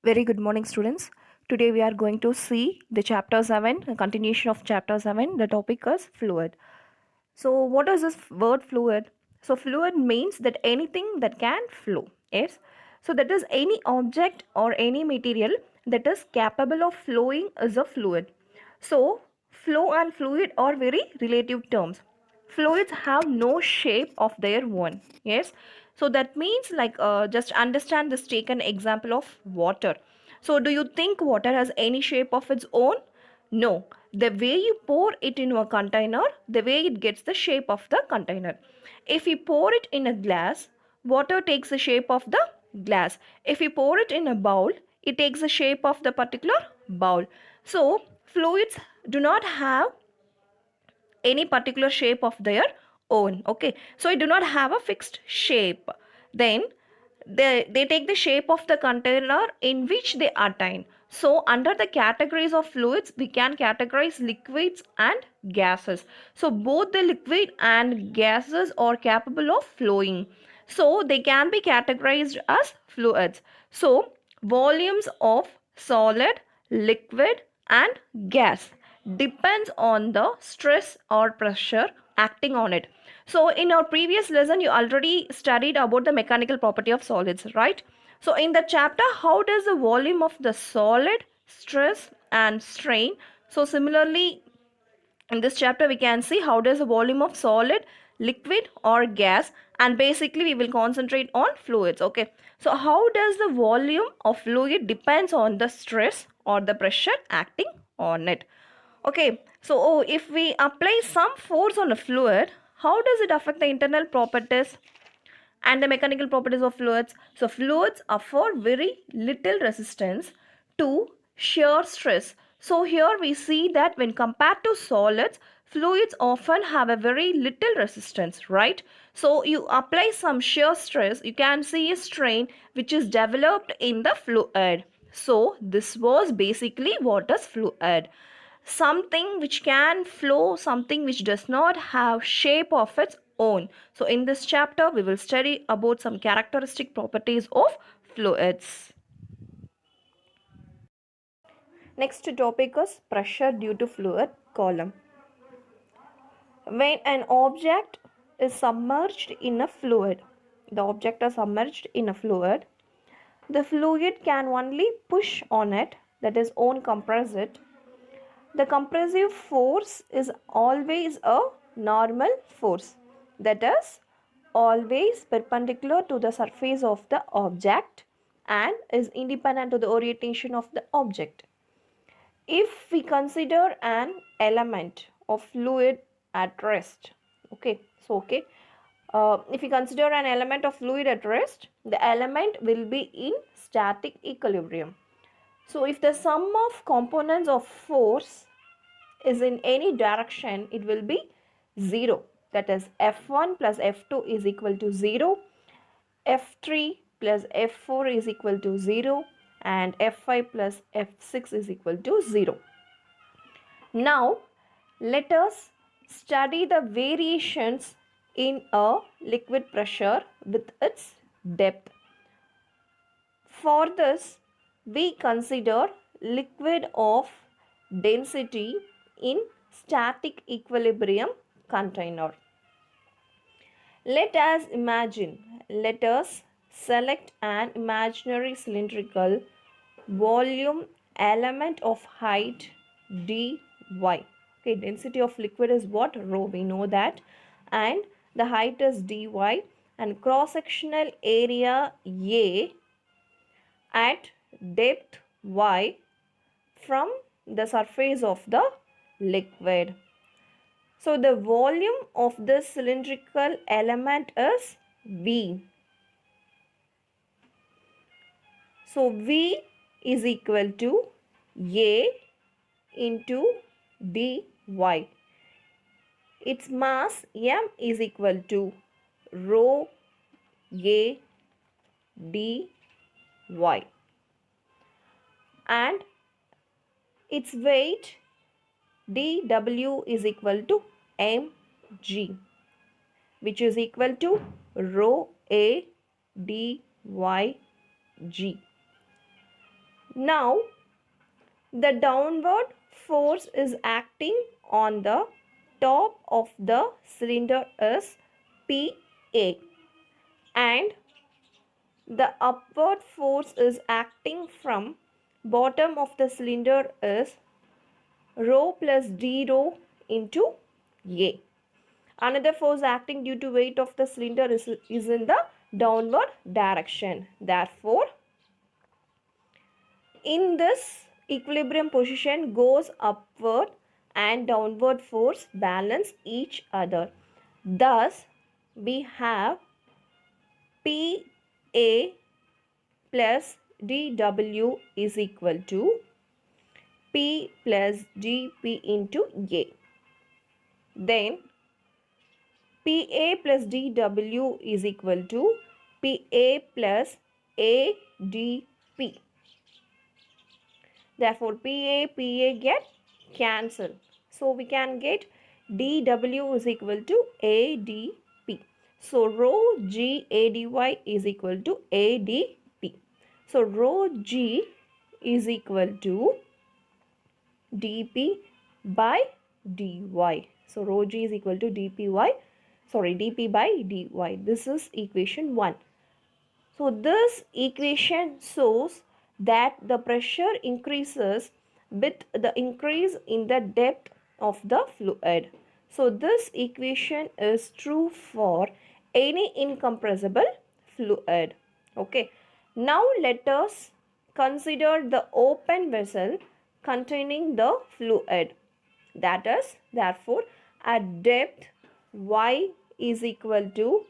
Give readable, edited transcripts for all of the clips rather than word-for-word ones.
Very good morning, students. Today we are going to see the chapter 7, a continuation of chapter 7. The topic is fluid. So, what is this word fluid? So, fluid means that anything that can flow. Yes. So, that is any object or any material that is capable of flowing is a fluid. So, flow and fluid are very relative terms. Fluids have no shape of their own. Yes. So, that means like just understand this, take an example of water. So, do you think water has any shape of its own? No, the way you pour it into a container, the way it gets the shape of the container. If you pour it in a glass, water takes the shape of the glass. If you pour it in a bowl, it takes the shape of the particular bowl. So, fluids do not have any particular shape of their own. Okay, so it do not have a fixed shape. Then they take the shape of the container in which they attain. So under the categories of fluids we can categorize liquids and gases. So both the liquid and gases are capable of flowing, so they can be categorized as fluids. So volumes of solid, liquid and gas depends on the stress or pressure acting on it. So in our previous lesson you already studied about the mechanical property of solids, right? So in the chapter, how does the volume of the solid, stress and strain? So similarly in this chapter we can see how does the volume of solid, liquid or gas, and basically we will concentrate on fluids. Okay, so how does the volume of fluid depends on the stress or the pressure acting on it. Okay, so if we apply some force on a fluid, how does it affect the internal properties and the mechanical properties of fluids? So fluids offer very little resistance to shear stress. So here we see that when compared to solids, fluids often have a very little resistance, right? So you apply some shear stress, you can see a strain which is developed in the fluid. So this was basically what is fluid: something which can flow, something which does not have shape of its own. So in this chapter we will study about some characteristic properties of fluids. Next topic is pressure due to fluid column. When an object is submerged in a fluid, the object is submerged in a fluid, the fluid can only push on it, that is own compress it. The compressive force is always a normal force, that is always perpendicular to the surface of the object and is independent to the orientation of the object. If we consider an element of fluid at rest, if we consider an element of fluid at rest, the element will be in static equilibrium. So if the sum of components of force is in any direction, it will be 0. That is F1 plus F2 is equal to 0, F3 plus F4 is equal to 0 and F5 plus F6 is equal to 0. Now let us study the variations in a liquid pressure with its depth. For this, we consider liquid of density in static equilibrium container. Let us select an imaginary cylindrical volume element of height dy. Okay, density of liquid is what? Rho, we know that, and the height is dy and cross-sectional area A at depth y from the surface of the liquid. So the volume of this cylindrical element is V. So V is equal to A into dy. Its mass M is equal to rho A dy and its weight dW is equal to mg, which is equal to rho A dy g. Now the downward force is acting on the top of the cylinder is PA, and the upward force is acting from bottom of the cylinder is rho plus d rho into A. Another force acting due to weight of the cylinder is in the downward direction. Therefore, in this equilibrium position goes upward and downward force balance each other. Thus, we have PA plus dW is equal to P plus dP into A. Then PA plus dW is equal to PA plus AdP. Therefore, PA get cancelled. So, we can get dW is equal to AdP. So, rho G AdY is equal to AdP. So, rho G is equal to dP by dy. So, rho G is equal to dP by dy. This is equation 1. So, this equation shows that the pressure increases with the increase in the depth of the fluid. So, this equation is true for any incompressible fluid. Okay. Now, let us consider the open vessel containing the fluid. That is, therefore, at depth y is equal to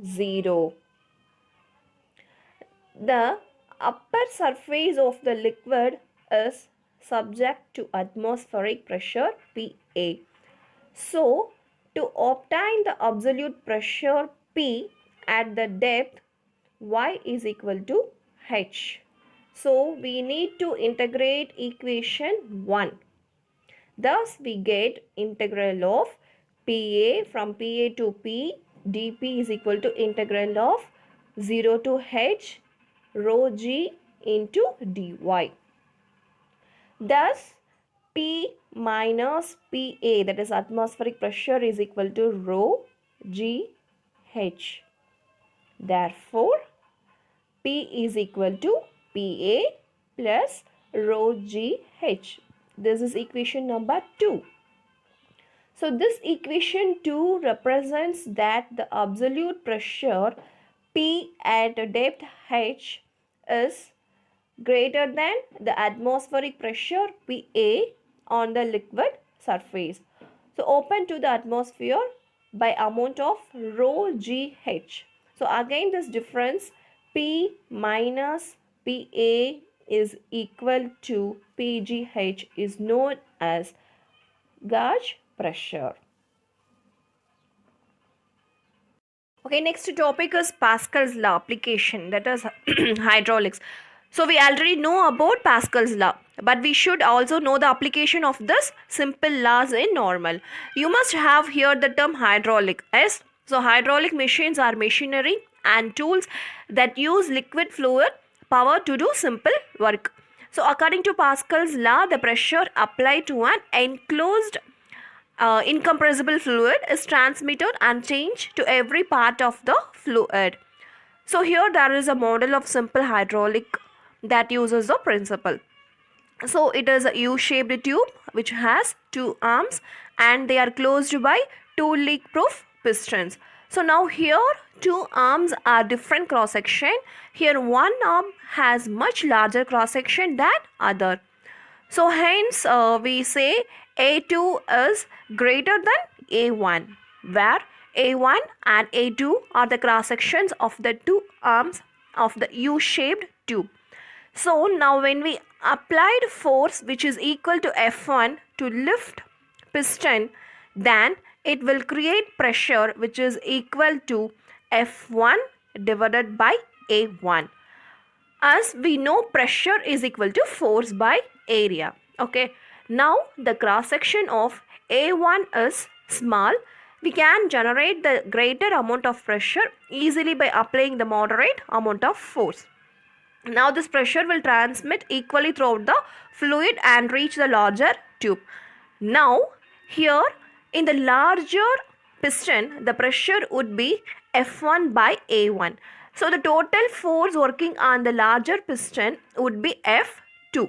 0. The upper surface of the liquid is subject to atmospheric pressure PA. So, to obtain the absolute pressure P at the depth y is equal to h. So, we need to integrate equation 1. Thus, we get integral of PA from PA to P dP is equal to integral of 0 to h rho G into dy. Thus, P minus PA, that is atmospheric pressure, is equal to rho G H. Therefore, P is equal to PA plus rho G H. This is equation number 2. So, this equation 2 represents that the absolute pressure P at depth h is greater than the atmospheric pressure PA on the liquid surface. So, open to the atmosphere by amount of rho GH. So, again this difference P minus PA is equal to PGH is known as gauge pressure. Okay, next topic is Pascal's law application, that is hydraulics. So we already know about Pascal's law, but we should also know the application of this simple laws in normal. You must have here the term hydraulic. Yes? So hydraulic machines are machinery and tools that use liquid fluid power to do simple work. So according to Pascal's law, the pressure applied to an enclosed incompressible fluid is transmitted and changed to every part of the fluid. So here there is a model of simple hydraulic that uses the principle. So it is a U-shaped tube which has two arms and they are closed by two leak-proof pistons. So now here two arms are different cross section. Here one arm has much larger cross section than other. So hence we say A2 is greater than A1, where A1 and A2 are the cross sections of the two arms of the U-shaped tube. So now when we applied force which is equal to F1 to lift piston, then it will create pressure which is equal to F1 divided by A1. As we know, pressure is equal to force by area. Okay. Now the cross section of A1 is small. We can generate the greater amount of pressure easily by applying the moderate amount of force. Now this pressure will transmit equally throughout the fluid and reach the larger tube. Now here in the larger piston, the pressure would be F1 by A1. So the total force working on the larger piston would be F2,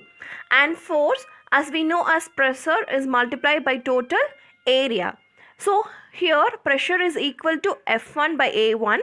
and force, as we know, as pressure is multiplied by total area. So here pressure is equal to F1 by A1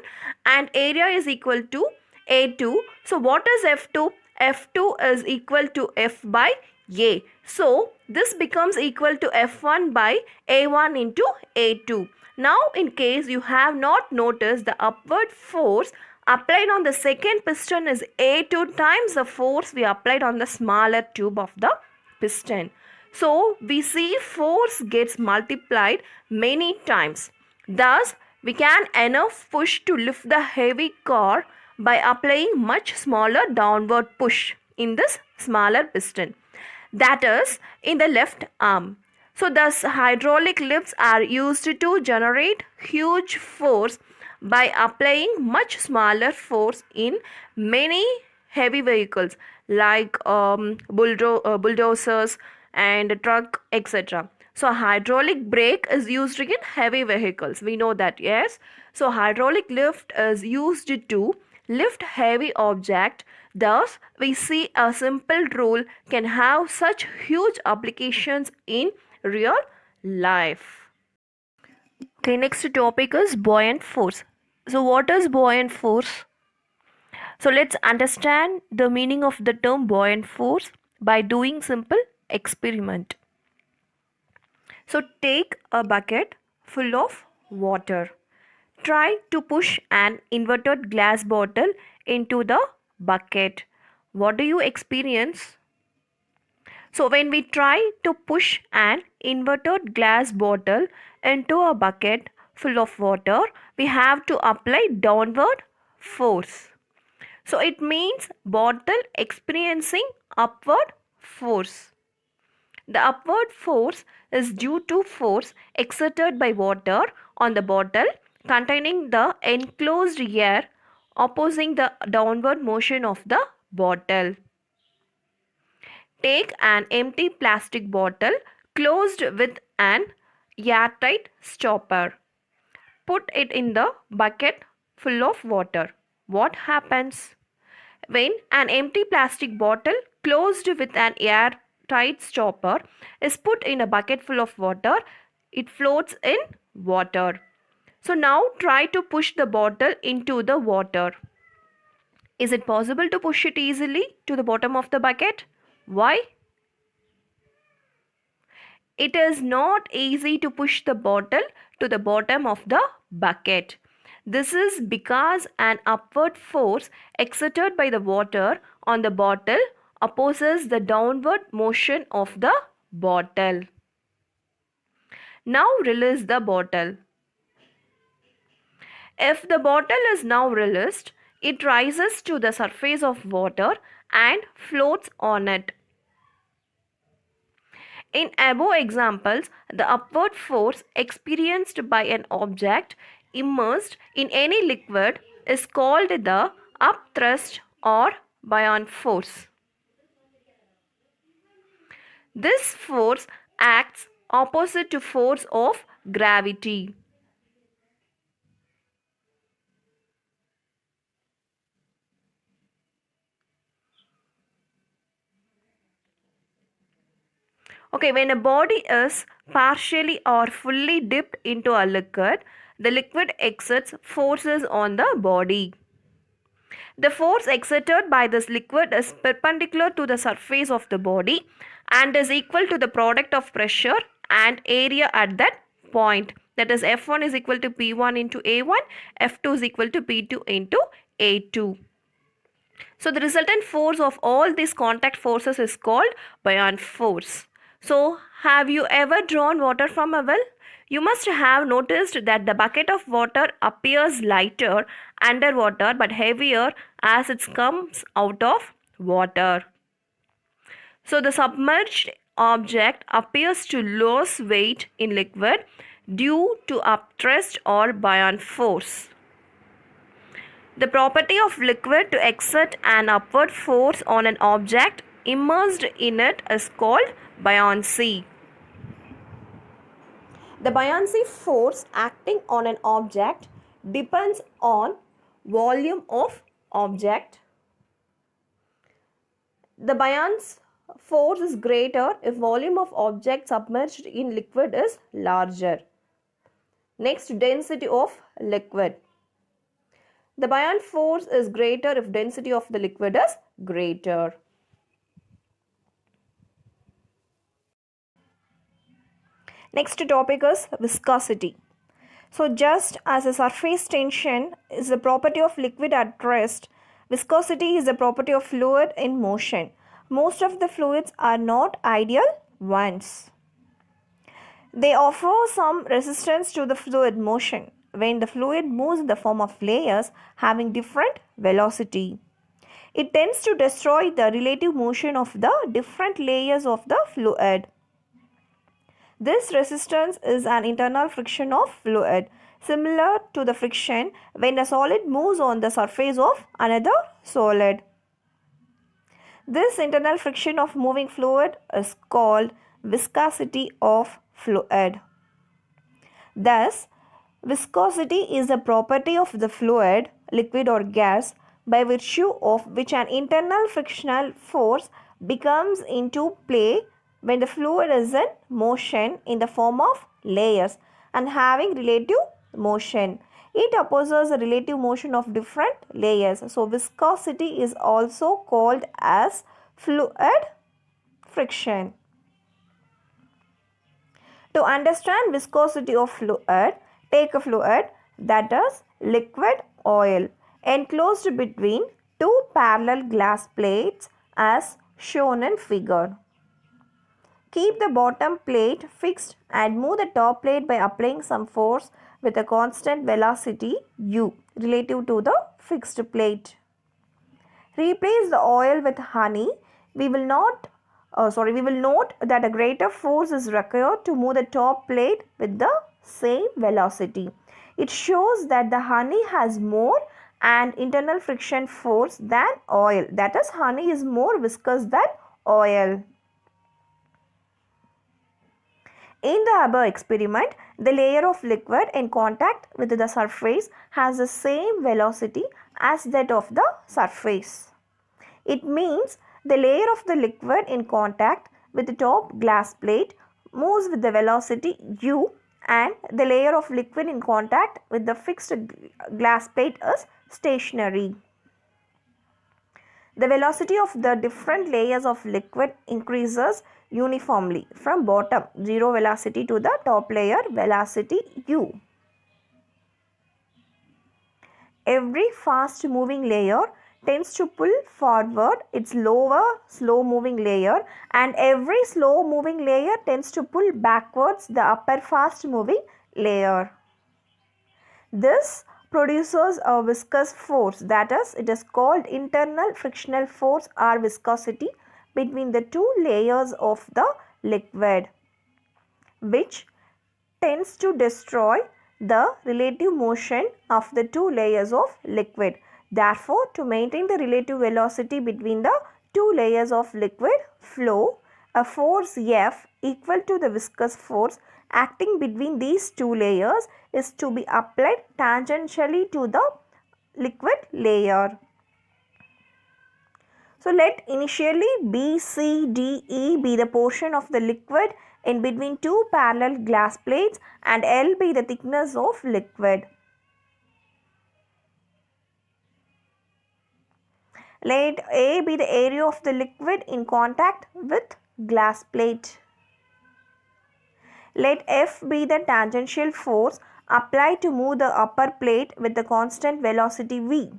and area is equal to A2. So what is F2? F2 is equal to F by A. So this becomes equal to F1 by A1 into A2. Now in case you have not noticed, the upward force applied on the second piston is A2 times the force we applied on the smaller tube of the piston. So we see force gets multiplied many times. Thus we can enough push to lift the heavy car by applying much smaller downward push in this smaller piston, that is in the left arm. So thus hydraulic lifts are used to generate huge force by applying much smaller force in many heavy vehicles like bulldozers and truck, etc. So hydraulic brake is used in heavy vehicles. We know that, yes. So hydraulic lift is used to lift heavy object. Thus, we see a simple rule can have such huge applications in real life. Okay, next topic is buoyant force. So what is buoyant force? So let's understand the meaning of the term buoyant force by doing simple experiment. So take a bucket full of water. Try to push an inverted glass bottle into the bucket. What do you experience? So when we try to push an inverted glass bottle into a bucket full of water, we have to apply downward force. So it means bottle experiencing upward force. The upward force is due to force exerted by water on the bottle containing the enclosed air opposing the downward motion of the bottle. Take an empty plastic bottle closed with an airtight stopper. Put it in the bucket full of water. What happens? When an empty plastic bottle closed with an airtight stopper is put in a bucket full of water, it floats in water. So now try to push the bottle into the water. Is it possible to push it easily to the bottom of the bucket? Why? It is not easy to push the bottle to the bottom of the bucket. This is because an upward force exerted by the water on the bottle opposes the downward motion of the bottle. Now release the bottle. If the bottle is now released, it rises to the surface of water and floats on it. In above examples, the upward force experienced by an object immersed in any liquid is called the upthrust or buoyant force. This force acts opposite to force of gravity. Okay, when a body is partially or fully dipped into a liquid, the liquid exerts forces on the body. The force exerted by this liquid is perpendicular to the surface of the body and is equal to the product of pressure and area at that point. That is, F1 is equal to P1 into A1, F2 is equal to P2 into A2. So the resultant force of all these contact forces is called buoyant force. So have you ever drawn water from a well? You must have noticed that the bucket of water appears lighter underwater but heavier as it comes out of water. So the submerged object appears to lose weight in liquid due to upthrust or buoyant force. The property of liquid to exert an upward force on an object immersed in it is called buoyancy. The buoyancy force acting on an object depends on volume of object. The buoyancy force is greater if volume of object submerged in liquid is larger. Next, density of liquid. The buoyant force is greater if density of the liquid is greater. Next topic is viscosity. So just as a surface tension is the property of liquid at rest, viscosity is the property of fluid in motion. Most of the fluids are not ideal ones. They offer some resistance to the fluid motion when the fluid moves in the form of layers having different velocity. It tends to destroy the relative motion of the different layers of the fluid. This resistance is an internal friction of fluid, similar to the friction when a solid moves on the surface of another solid. This internal friction of moving fluid is called viscosity of fluid. Thus, viscosity is the property of the fluid, liquid or gas, by virtue of which an internal frictional force becomes into play when the fluid is in motion in the form of layers and having relative motion. It opposes the relative motion of different layers. So, viscosity is also called as fluid friction. To understand viscosity of fluid, take a fluid, that is liquid oil, enclosed between two parallel glass plates as shown in figure. Keep the bottom plate fixed and move the top plate by applying some force with a constant velocity u relative to the fixed plate. Replace the oil with honey. We will note that a greater force is required to move the top plate with the same velocity. It shows that the honey has more and internal friction force than oil. That is, honey is more viscous than oil. In the above experiment, the layer of liquid in contact with the surface has the same velocity as that of the surface. It means the layer of the liquid in contact with the top glass plate moves with the velocity u, and the layer of liquid in contact with the fixed glass plate is stationary. The velocity of the different layers of liquid increases uniformly from bottom 0 velocity to the top layer velocity u. Every fast moving layer tends to pull forward its lower slow moving layer, and every slow moving layer tends to pull backwards the upper fast moving layer. This produces a viscous force, that is, it is called internal frictional force or viscosity between the two layers of the liquid, which tends to destroy the relative motion of the two layers of liquid. Therefore, to maintain the relative velocity between the two layers of liquid flow, a force F equal to the viscous force acting between these two layers is to be applied tangentially to the liquid layer. So, let initially B, C, D, E be the portion of the liquid in between two parallel glass plates and L be the thickness of liquid. Let A be the area of the liquid in contact with glass plate. Let F be the tangential force applied to move the upper plate with the constant velocity v.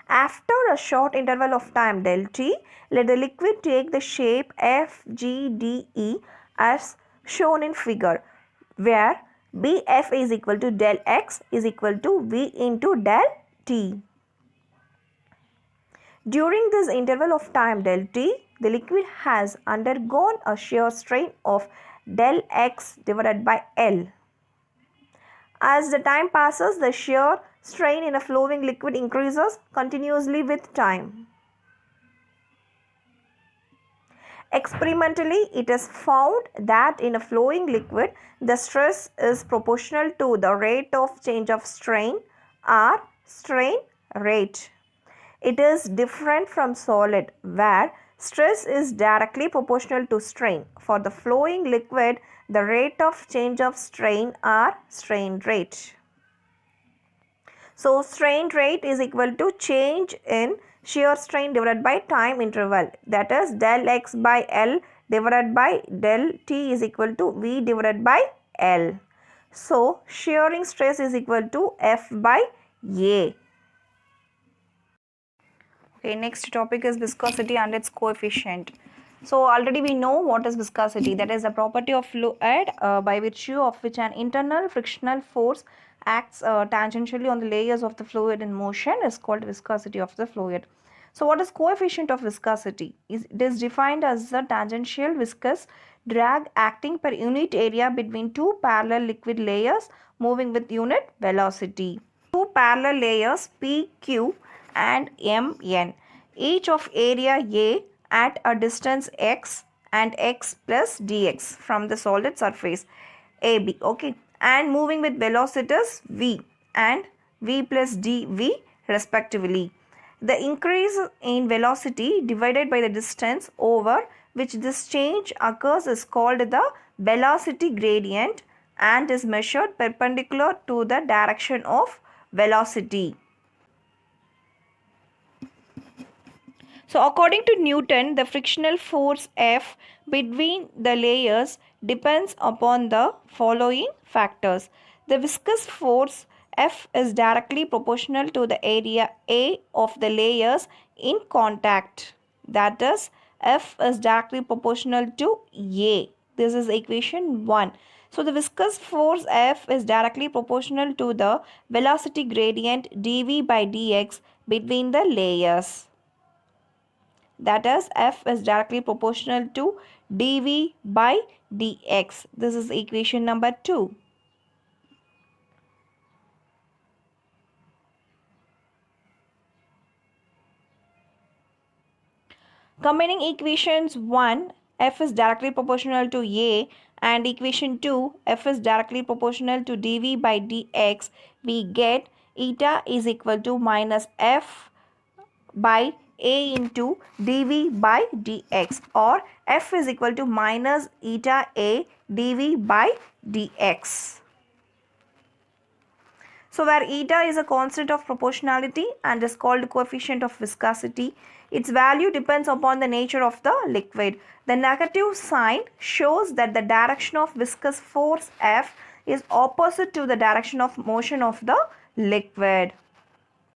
After a short interval of time del t, let the liquid take the shape F, G, D, E as shown in figure, where Bf is equal to del x is equal to V into del t. During this interval of time del t, the liquid has undergone a shear strain of del x divided by L. As the time passes, the shear strain in a flowing liquid increases continuously with time. Experimentally, it is found that in a flowing liquid, the stress is proportional to the rate of change of strain or strain rate. It is different from solid, where stress is directly proportional to strain. For the flowing liquid, the rate of change of strain or strain rate. So, strain rate is equal to change in shear strain divided by time interval, that is del x by L divided by del T is equal to V divided by L. So, shearing stress is equal to F by A. Okay, next topic is viscosity and its coefficient. So already we know what is viscosity. That is a property of fluid by virtue of which an internal frictional force acts tangentially on the layers of the fluid in motion is called viscosity of the fluid. So what is coefficient of viscosity? It is defined as the tangential viscous drag acting per unit area between two parallel liquid layers moving with unit velocity. Two parallel layers PQ and MN, each of area A at a distance x and x plus dx from the solid surface AB, okay, and moving with velocities v and v plus dv respectively. The increase in velocity divided by the distance over which this change occurs is called the velocity gradient and is measured perpendicular to the direction of velocity. So according to Newton, the frictional force F between the layers depends upon the following factors. The viscous force F is directly proportional to the area A of the layers in contact. That is, F is directly proportional to A. This is equation 1. So the viscous force F is directly proportional to the velocity gradient dV by dx between the layers. That is, F is directly proportional to dV by dx. This is equation number 2. Combining equations 1, F is directly proportional to A, and equation 2, F is directly proportional to dV by dx, we get eta is equal to minus F by A into dV by dx, or F is equal to minus eta A dV by dx. So where eta is a constant of proportionality and is called coefficient of viscosity, its value depends upon the nature of the liquid. The negative sign shows that the direction of viscous force F is opposite to the direction of motion of the liquid.